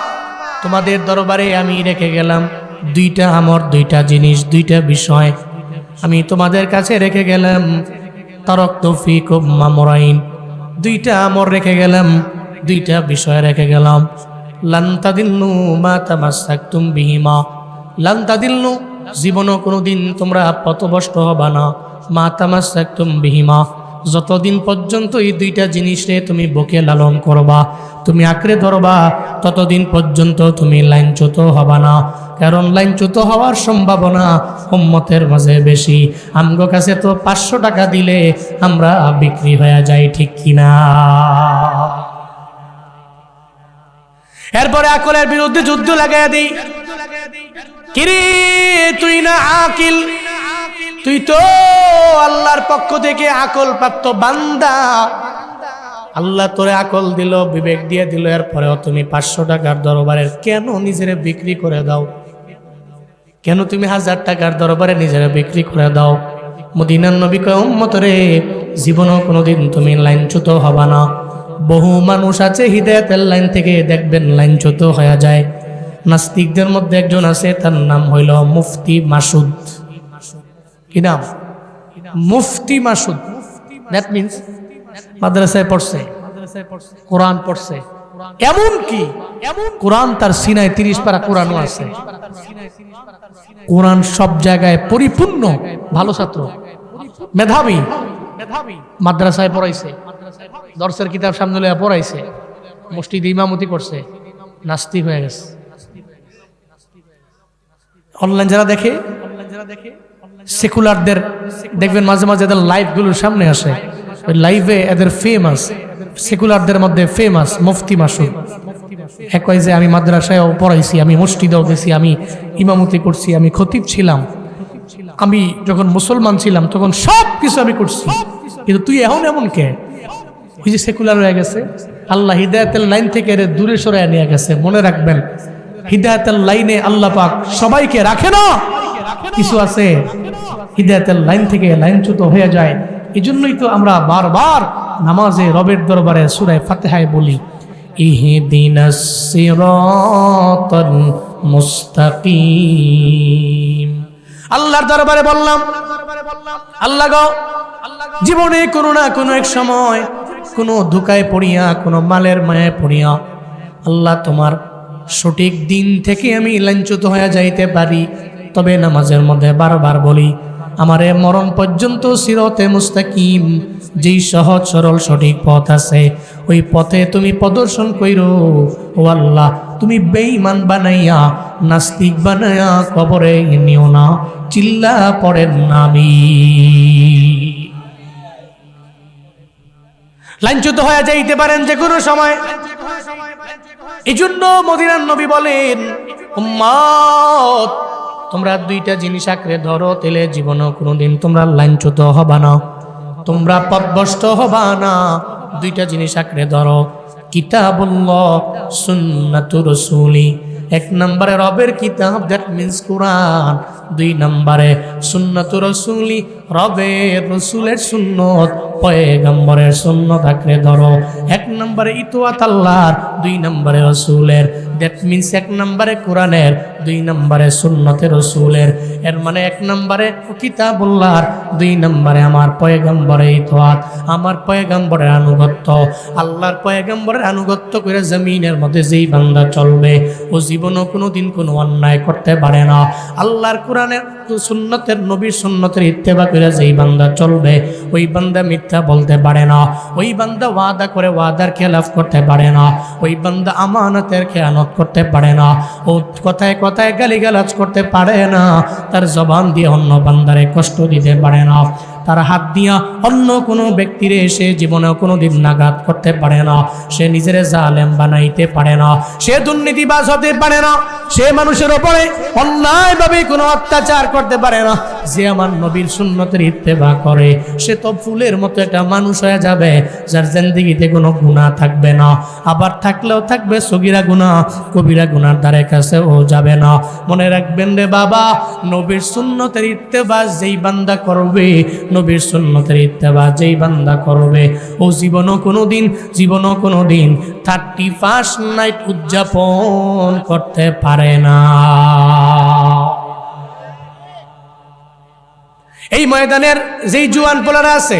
তোমাদের দরবারে আমি রেখে গেলাম দুইটা আমর, দুইটা জিনিস, দুইটা বিষয় আমি তোমাদের কাছে রেখে গেলাম। তারাকতু ফীকুম আমরাইন, দুইটা আমর রেখে গেলাম, দুইটা বিষয় রেখে গেলাম। লান তাদিল্লু মা তামাসসাকতুম বিহিমা, লান তাদিল্লু জীবনও কোনোদিন তোমরা পথভ্রষ্ট হবা না। মা তামাসসাকতুম বিহিমা, যতদিন পর্যন্ত এই দুইটা জিনিসে তুমি বুকে লালন করবা, তুমি আঁকড়ে ধরবা, ততদিন পর্যন্ত তুমি লাইনচ্যুত হবা না। কারণ লাইনচ্যুত হওয়ার সম্ভাবনা উম্মতের মাঝে বেশি। আমগো কাছে তো 500 টাকা দিলে আমরা বিক্রি হয়ে যাই, ঠিক কিনা? এরপরে আকলের বিরুদ্ধে যুদ্ধ লাগাইয়া দিই। কিরে তুই না আকিল, তুই তো আল্লাহর পক্ষ থেকে আকল প্রাপ্ত বান্দা। আল্লাহ তোরে আকল দিল, বিবেক দিয়ে দিল, এরপরেও তুমি 500 টাকার দরবারের কেন নিজেরে বিক্রি করে দাও? কেন তুমি 1000 টাকার দরবারে নিজেরে বিক্রি করে দাও? মদিনার নবী কয়, উম্মত রে, জীবনও কোনোদিন তুমি লাইনচ্যুত হবা না। বহু মানুষ আছে হিদায়াতের লাইন থেকে দেখবেন লাইনচ্যুত হয়ে যায়। নাস্তিকদের মধ্যে একজন আছে, তার নাম হইল মুফতি মাসুদ। কি নাম? মুফতি মাসুদ। দ্যাট মিনস মাদ্রাসায় পড়ছে, কোরআন পড়ছে, এমন কি কোরআন তার সিনায় 30 পারা কোরআনও আছে। কোরআন সব জায়গায় পরিপূর্ণ, ভালো ছাত্র, মেধাবী, মাদ্রাসায় পড়াইছে, দর্শের কিতাব সামনে লইয়া পড়াইছে, মসজিদে ইমামতি করছে, নাস্তিক হয়ে গেছে। অনলাইন যারা দেখে, সেকুলারদের দেখবেন মাঝে মাঝে এদের লাইভগুলোর সামনে আসে, ওই লাইভে এদের ফেমাস, সেকুলারদের মধ্যে ফেমাস মুফতি মাসুদ। এক কয় যে আমি মাদ্রাসায়ও পড়াইছি, আমি মসজিদেও গেছি, আমি ইমামতি করছি, আমি খতিব ছিলাম, আমি যখন মুসলমান ছিলাম তখন সব কিছু আমি করছি, কিন্তু তুই এখন এমন কে? ওই যে সেকুলার হয়ে গেছে। আল্লাহ হিদায়াতের লাইন থেকে এর দূরে সরাইয়া নিয়ে গেছে। মনে রাখবেন, হিদায়াতের লাইনে আল্লাহ পাক সবাইকে রাখে না। কিছু আছে হিদায়াতের লাইন থেকে লাইনচ্যুত হয়ে যায়। এই জন্যই তো আমরা বারবার নামাজে রবের দরবারে সূরা ফাতিহায় বলি, ইহদিনাস সিরাতাল মুস্তাকিম। আল্লাহর দরবারে বললাম, আল্লাহ গো, জীবনে কোনো না কোনো এক সময় কোনো ধোঁকায় পড়িয়া, কোনো মালের মায়ায় পড়িয়া, আল্লাহ তোমার সঠিক দিন থেকে আমি লাইনচ্যুত হয়ে যাইতে পারি। তবে নামাজের মধ্যে বারবার বলি, আমারে মরণ পর্যন্ত সিরাতে মুস্তাকিম, যেই সহজ সরল সঠিক পথ আছে, ওই পথে তুমি প্রদর্শন কইরো। ও আল্লাহ, তুমি বেঈমান বানাইয়া, নাস্তিক বানাইয়া কবরে নিও না। চিল্লা পড়েন না আমিন। লাইনচ্যুত হয়ে যাইতে পারেন যে কোনো সময়। এই জন্য মদিনার নবী বলেন, উম্মত, তোমরা দুইটা জিনিস আঁকড়ে ধরো, তেলে জীবনও কোনোদিন তোমরা লাইনচ্যুত হবা না, তোমরা পথভ্রষ্ট হবা না। দুইটা জিনিস আঁকড়ে ধরো, কিতাবুল্লাহ, সুন্নাতুর রাসূলি। 1 নম্বরে রবের কিতাব, দ্যাট মিনস কোরআন। 2 নম্বরে সুন্নাতুর রাসূলি, রবের রাসূলের সুন্নত, পয়গম্বরের সুন্নত আঁকড়ে ধরো। 1 নম্বরে ইতোয়াত আল্লাহর, 2 নম্বরে রাসূলের। দ্যাট মিনস 1 নম্বরে কোরআনের, 2 নম্বরে সুন্নতের রাসূলের। এর মানে 1 নম্বরে কিতাবুল্লাহর, 2 নম্বরে আমার পয়গম্বরের ইতোয়াত, আমার পয়গম্বরের আনুগত্য। আল্লাহর পয়গম্বরের আনুগত্য করে জমিনের মধ্যে যেই বান্দা চলবে, ও জীবনও কোনোদিন কোনো অন্যায় করতে পারে না। আল্লাহর কোরআনের সুন্নতের, নবীর সুন্নতের ইত্তেবা করে যেই বান্দা চলবে, ওই বান্দা মিথ্যা বলতে পারে না, ওই বান্দা ওয়াদা করে ওয়াদার খেলাফ করতে পারে না, ওই বান্দা আমানতের খেয়ানত করতে পারে না, ও কথায় কথায় গালিগালাজ করতে পারে না, তার জবান দিয়ে অন্য বান্দারে কষ্ট দিতে পারে না, তার হাত দিয়া অন্য কোনো ব্যক্তিরে সে জীবনেও কোনোদিন নাঘাত করতে পারে না, সে নিজের জালেম বানাইতে পারে না, সে দুর্নীতিবাজ হতে পারে না, সে মানুষের ওপরে অন্যায়ভাবে কোনো অত্যাচার করতে পারে না। যে আমার নবীর সুন্নতের ইত্তেবা করে, সে তো ফুলের মতো একটা মানুষ হয়ে যাবে, যার জিন্দেগিতে কোনো গুনাহ থাকবে না, আবার থাকলেও থাকবে সগীরা গুনাহ, কবিরা গুনার ধারে কাছে ও যাবে না। মনে রাখবেন রে বাবা, নবীর সুন্নতের ইত্তেবা যেই বান্দা করবে, নবীর সুন্নতের ইত্তেবা যেই বান্দা করবে, ও জীবনও কোনো দিন 31 নাইট উদযাপন করতে পারে না। এই ময়দানের যেই জুয়ান পোলারা আছে,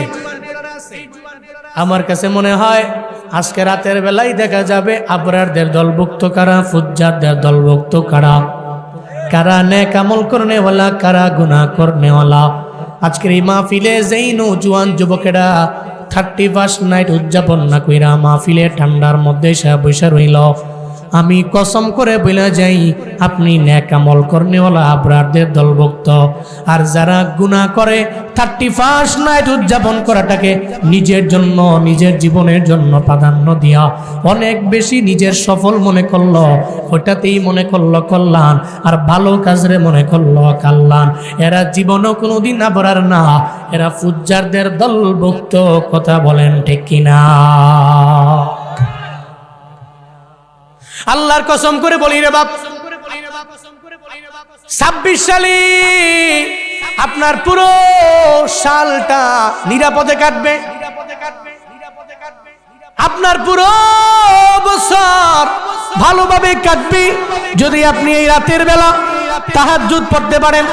আমার কাছে মনে হয় আজকে রাতের বেলায় দেখা যাবে আবরারদের দলভুক্ত কারা, ফুজ্জারদের দলভুক্ত কারা। কারা নেক আমল করনেওয়ালা, কারা গুনাহ করনেওয়ালা। আজকের এই মাহফিলে যেই নওজোয়ান যুবকেরা 31 নাইট উদযাপন না কইরা মাহফিলে ঠান্ডার মধ্যে এসে বসে রইল, আমি কসম করে বলে যাই আপনি নেক আমল করনেওয়ালা আবরারদের দলভুক্ত। আর যারা গুনাহ করে 31 নাইট উদযাপন করাটাকে নিজের জন্য, নিজের জীবনের জন্য প্রাধান্য দিয়া অনেক বেশি নিজের সফল মনে করলো, ওটাতেই মনে করলো কল্যাণ, আর ভালো কাজরে মনে করলো কল্যাণ, এরা জীবনও কোনোদিন আবরার না, এরা ফুজ্জারদের দলভুক্ত। কথা বলেন ঠিক কিনা? আল্লাহর কসম করে বলি রে বাপ, 26 সালে আপনার পুরো সালটা নিরাপদে কাটবে, আপনার পুরো বছর ভালোভাবে কাটবে যদি আপনি এই রাতের বেলা তাহাজ্জুদ পড়তে পারেন,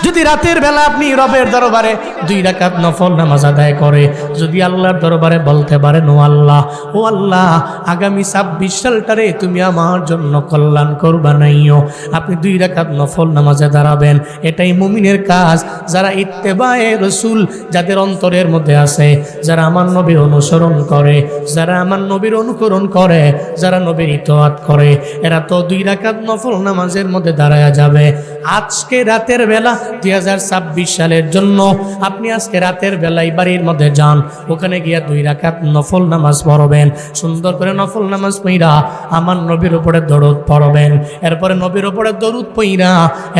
যদি রাতের বেলা আপনি রবের দরবারে 2 রাকাত নফল নামাজ আদায় করে যদি আল্লাহর দরবারে বলতে পারেন, ও আল্লাহ, ও আল্লাহ, আগামী 26 সালটারে তুমি আমার জন্য কল্যাণ করবা নাইও, আপনি 2 রাকাত নফল নামাজে দাঁড়াবেন। এটাই মুমিনের কাজ। যারা ইত্তেবায়ে রাসূল যাদের অন্তরের মধ্যে আছে, যারা আমার নবীর অনুসরণ করে, যারা আমার নবীর অনুকরণ করে, যারা নবীর ইতাআত করে, এরা তো 2 রাকাত নফল নামাজের মধ্যে দাঁড়ায়া যাবে। আজকে রাতের বেলা 2026 সালের জন্য আপনি আজকে রাতের বেলায় বাড়ির মধ্যে যান, ওখানে গিয়া 2 রাকাত নফল নামাজ পড়বেন। সুন্দর করে নফল নামাজ পড়া আমার নবীর উপরে দরুদ পড়বেন, এরপরে নবীর উপরে দরুদ পড়া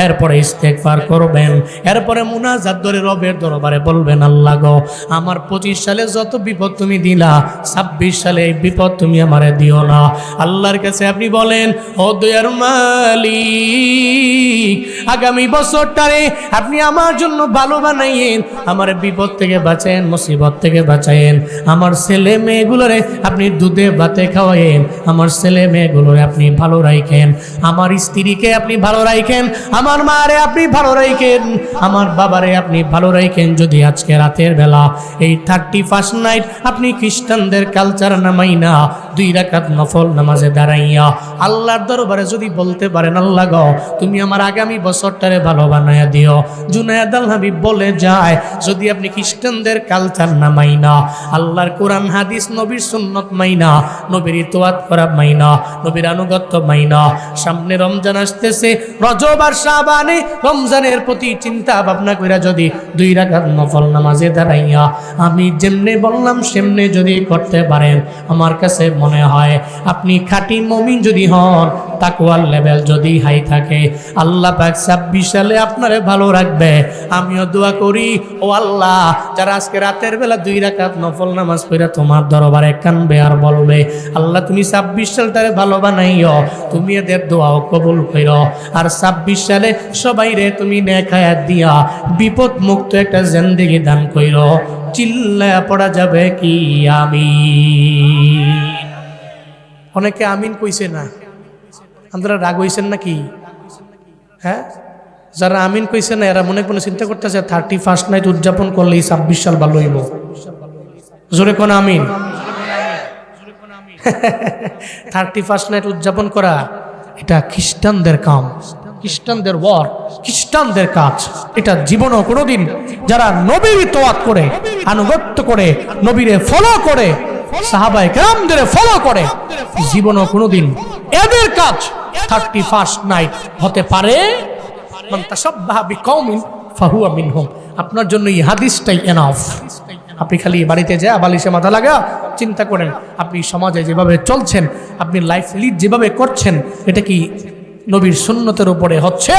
এরপরে ইস্তেগফার করবেন, এরপরে মুনাজাত করে রবের দরবারে বলবেন, আল্লাহ গো, আমার 25 সালে যত বিপদ তুমি দিলা, 26 সালে এই বিপদ তুমি আমারে দিও না। আল্লাহর কাছে আপনি বলেন, ও দয়ার মালিক, আগামী বছরটারে আপনি আমার জন্য ভালো বানাইয়েন, আমার বিপদ থেকে বাঁচায়েন, মুসিবত থেকে বাঁচায়েন, আমার ছেলে মেয়েগুলোরে আপনি দুধে ভাতে খাওয়ায়েন, আমার ছেলে মেয়েগুলোরে আপনি ভালো রাখেন, আমার স্ত্রীকে আপনি ভালো রাখেন, আমার মারে আপনি ভালো রাখেন, আমার বাবারে আপনি ভালো রাখেন। যদি আজকে রাতের বেলা এই 31 নাইট আপনি খ্রিস্টানদের কালচার নামাই না 2 রাকাত নফল নামাজে দাঁড়াইয়া আল্লাহর দরবারে যদি বলতে পারেন, আল্লাহ গো, তুমি আমার আগামী বছরটারে ভালো বানায়া দিও। জুনায়েদ আল হাবিব বলে যায়, যদি আপনি খ্রিস্টানদের কালচার না মাইনা, আল্লাহর কোরআন হাদিস নবীর সুন্নত মাইনা, নবীর ইতাআত করা মাইনা, নবীর আনুগত্য মাইনা, সামনে রমজান আসতেছে, রজব আর শাবানে রমজানের প্রতি চিন্তা ভাবনা কইরা যদি 2 রাকাত নফল নামাজে দাঁড়াইয়া আমি যেমনে বললাম সেমনে যদি করতে পারেন, আমার কাছে মনে হয় আপনি খাঁটি মুমিন যদি হন, তাকওয়ার লেভেল যদি হাই থাকে, আল্লাহ পাক 26 সালে আপনারে ভালো রাখবে। আমিও দোয়া করি, ও আল্লাহ, যারা আজকে রাতের বেলা 2 রাকাত নফল নামাজ পড়া তোমার দরবারে কানবে আর বলবে, আল্লাহ তুমি 26 সালটারে ভালো বানাইও, তুমি এদের দোয়াও কবুল করো, আর 26 সালে সবাই রে তুমি নেক হায়াত দিয়া বিপদ মুক্ত একটা জিন্দেগি দান কইরো। চিল্লায়া পড়া যাবে কি আমিন? অনেকে আমিন কইছে না, আপনারা রাগ হইছেন নাকি? হ্যাঁ, যারা আমিন কইছে না এরা মনে কোনো চিন্তা করতেছে 31 নাইট উদযাপন করলেই 26 সাল ভালো হইব। জোরে কোন আমিন। 31 নাইট উদযাপন করা এটা খ্রিস্টানদের কাম, খ্রিস্টানদের ওয়ার্ক, খ্রিস্টানদের কাজ। এটা জীবনও কোনোদিন যারা নবীর ইতাআত করে, আনুগত্য করে, নবীরে ফলো করে, সাহাবায়ে কেরামদের ফলো করে, জীবনও কোনোদিন এদের কাজ 31 নাইট হতে পারে। মান তাশাব্বাহা বিকওমিন ফাহুয়া মিনহুম। আপনার জন্য এই হাদিসটাই এনাফ। আপনি খালি বাড়িতে যা বালিশে মাথা লাগা চিন্তা করেন, আপনি সমাজে যেভাবে চলছেন, আপনি লাইফ লিড যেভাবে করছেন, এটা কি নবীর সুন্নতের উপরে হচ্ছে,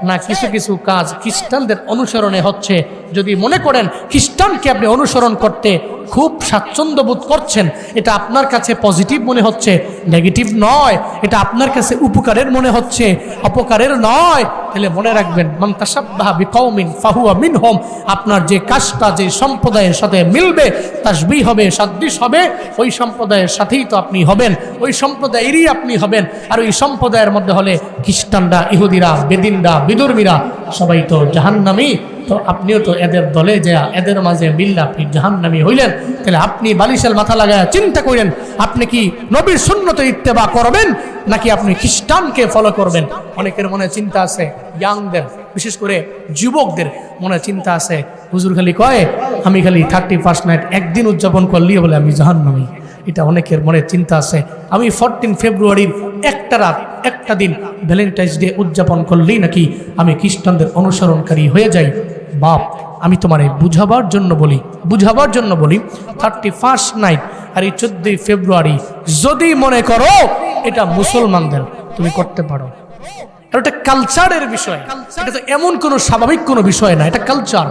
না কিছু কিছু কাজ খ্রিস্টানদের অনুসরণে হচ্ছে? যদি মনে করেন খ্রিস্টানকে আপনি অনুসরণ করতে খুব স্বাচ্ছন্দ্য বোধ করছেন, এটা আপনার কাছে পজিটিভ মনে হচ্ছে, নেগেটিভ নয়, এটা আপনার কাছে উপকারের মনে হচ্ছে, অপকারের নয়, তাহলে মনে রাখবেন, মান তাশাব্বাহা বিকওমিন ফাহুয়া মিনহুম। আপনার যে কাজটা যে সম্প্রদায়ের সাথে মিলবে, তাসবিহ হবে, সাদৃশ হবে, ওই সম্প্রদায়ের সাথেই তো আপনি হবেন, ওই সম্প্রদায়েরই আপনি হবেন। আর ওই সম্প্রদায়ের মধ্যে হলে খ্রিস্টানরা, ইহুদিরা, বেদিনরা, বিদুর্মীরা সবাই তো জাহান্নামী। তো আপনিও তো এদের দলে যা এদের মাঝে মিললে আপনি জাহান্নামী হইলেন, তাহলে আপনি বালিশের মাথা লাগায় চিন্তা করেন আপনি কি নবীর সুন্নতে ইত্তেবা করবেন নাকি আপনি খ্রিস্টানকে ফলো করবেন। অনেকের মনে চিন্তা আছে, ইয়াংদের বিশেষ করে যুবকদের মনে চিন্তা আছে, হুজুর খালি কয় আমি খালি 31st নাইট একদিন উদযাপন করলেই বলে আমি জাহান্নামী। এটা অনেকের মনে চিন্তা আছে, আমি 14 ফেব্রুয়ারির একটা রাত একটা দিন ভ্যালেন্টাইন্স ডে উদযাপন করলেই নাকি আমি খ্রিস্টানদের অনুসরণকারী হয়ে যাই। বাপ, আমি তোমার বুঝাবার জন্য বলি 31st নাইট আর এই 14 ফেব্রুয়ারি যদি মনে করো এটা মুসলমানদের, তুমি করতে পারো। এটা কালচারের বিষয়, এটা তো এমন কোনো স্বাভাবিক কোনো বিষয় না, এটা কালচার।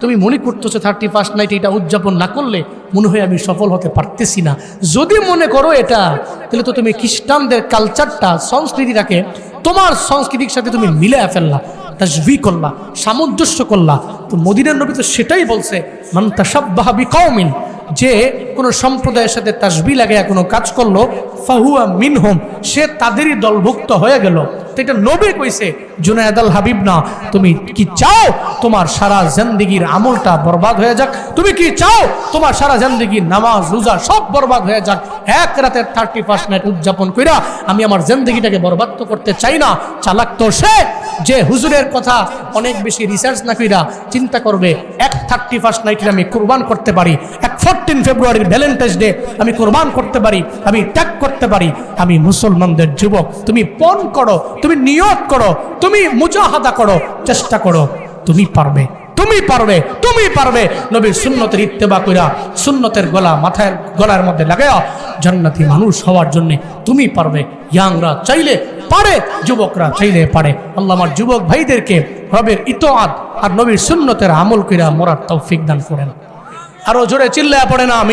তুমি মনে করতেছো 31st নাইট এটা উদযাপন না করলে মনে হয় আমি সফল হতে পারতেছি না। যদি মনে করো এটা, তাহলে তো তুমি খ্রিস্টানদের কালচারটা সংস্কৃতিটাকে তোমার সংস্কৃতির সাথে তুমি মিলে ফেললা, তাশবীহ করলা, সামঞ্জস্য করলা। তো মদিনার নবী তো সেটাই বলছে, মান তাশাব্বাহা বিকওমিন, যে কোনো সম্প্রদায়ের সাথে তাশবীহ লাগায়া কোনো কাজ করলো ফাহুয়া মিনহুম, সে তাদেরই দলভুক্ত হয়ে গেল। তো এটা নবী কইছে, জুনায়েদ আল হাবিব না। তুমি কি চাও তোমার সারা জিন্দেগির আমলটা বরবাদ হয়ে যাক? তুমি কি চাও তোমার সারা জিন্দেগির নামাজ রোজা সব বরবাদ হয়ে যাক এক রাতের 31st নাইট উদযাপন কইরা? আমি আমার জিন্দেগিটাকে বরবাদ তো করতে চাই না। চালাক তো সে যে হুজুরের কথা অনেক বেশি রিসার্চ না কইরা চিন্তা করবে এক 31st নাইটে আমি কুরবান করতে পারি, এক 14 ফেব্রুয়ারির ভ্যালেন্টাইন্স ডে আমি কুরবান করতে পারি, আমি ত্যাগ করতে পারি। আমি মুসলমানদের যুবক, তুমি পণ করো, তুমি নিয়ত করো, তুমি মুজাহাদা করো, চেষ্টা করো, তুমি পারবে, তুমি পারবে, তুমি পারবে। নবীর সুন্নতের ইত্তেবা কইরা সুন্নতের গলার মধ্যে লাগায়া জান্নাতি মানুষ হওয়ার জন্য তুমি পারবে। ইয়াংরা চাইলে পারে, যুবকরা চাইলে পারে। আল্লাহ আমার যুবক ভাইদেরকে রবের ইতআত আর নবীর সুন্নতের আমল কইরা মরার তৌফিক দান করেন। আরো জোরে চিল্লায়া পড়ে না আমি।